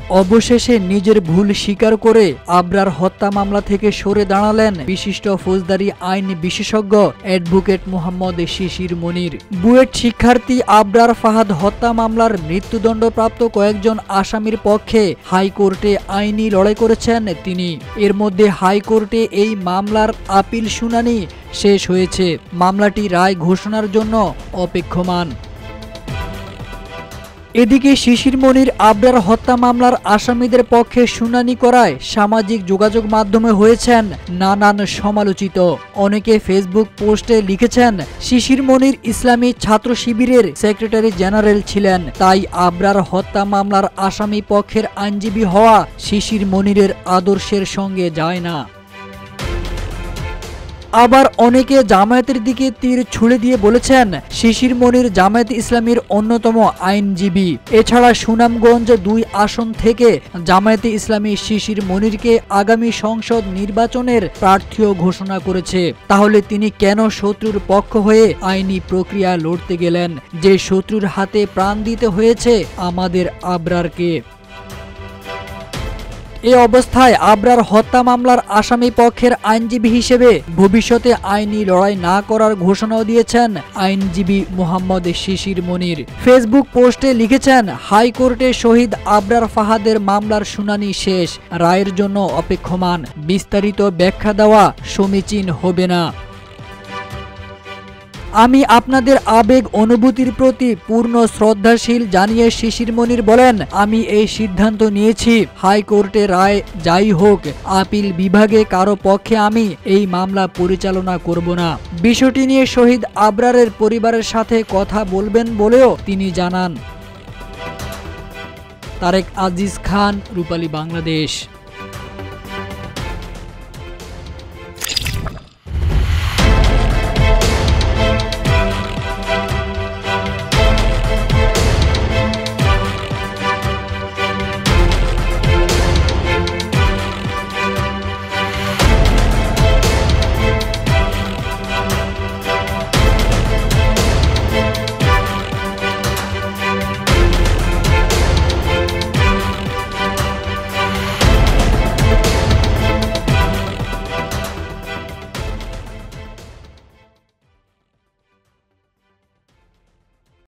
অবশেষে নিজের ভুল স্বীকার করে আবরার হত্যা মামলা থেকে সরে দাঁড়ালেন বিশিষ্ট ফৌজদারি আইন বিশেষজ্ঞ অ্যাডভোকেট মোহাম্মদ শিশির মনির। বুয়েট শিক্ষার্থী আবরার ফাহাদ হত্যা মামলার মৃত্যুদণ্ডপ্রাপ্ত কয়েকজন আসামির পক্ষে হাইকোর্টে আইনি লড়াই করেছেন তিনি। এর মধ্যে হাইকোর্টে এই মামলার আপিল শুনানি শেষ হয়েছে। মামলাটি রায় ঘোষণার জন্য অপেক্ষমান। এদিকে শিশির মনির আবরার হত্যা মামলার আসামিদের পক্ষে শুনানি করায় সামাজিক যোগাযোগ মাধ্যমে হয়েছেন নানান সমালোচিত। অনেকে ফেসবুক পোস্টে লিখেছেন, শিশির মনির ইসলামী ছাত্র শিবিরের সেক্রেটারি জেনারেল ছিলেন, তাই আবরার হত্যা মামলার আসামি পক্ষের আইনজীবী হওয়া শিশির মনিরের আদর্শের সঙ্গে যায় না। আবার অনেকে জামায়াতের দিকে তীর ছুড়ে দিয়ে বলেছেন, শিশির মনির জামায়াত ইসলামীর অন্যতম আইনজীবী। এছাড়া সুনামগঞ্জ ২ আসন থেকে জামায়াতে ইসলামী শিশির মনিরকে আগামী সংসদ নির্বাচনের প্রার্থীও ঘোষণা করেছে। তাহলে তিনি কেন শত্রুর পক্ষ হয়ে আইনি প্রক্রিয়া লড়তে গেলেন, যে শত্রুর হাতে প্রাণ দিতে হয়েছে আমাদের আবরারকে? এ অবস্থায় আবরার হত্যা মামলার আসামি পক্ষের আইনজীবী হিসেবে ভবিষ্যতে আইনি লড়াই না করার ঘোষণাও দিয়েছেন আইনজীবী মোহাম্মদ শিশির মনির। ফেসবুক পোস্টে লিখেছেন, হাইকোর্টে শহীদ আবরার ফাহাদের মামলার শুনানি শেষ, রায়ের জন্য অপেক্ষমান। বিস্তারিত ব্যাখ্যা দেওয়া সমীচীন হবে না। আমি আপনাদের আবেগ অনুভূতির প্রতি পূর্ণ শ্রদ্ধাশীল জানিয়ে শিশির মনির বলেন, আমি এই সিদ্ধান্ত নিয়েছি, হাইকোর্টে রায় যাই হোক, আপিল বিভাগে কারো পক্ষে আমি এই মামলা পরিচালনা করব না। বিষয়টি নিয়ে শহীদ আবরারের পরিবারের সাথে কথা বলবেন বলেও তিনি জানান। তারেক আজিজ খান, রূপালী বাংলাদেশ।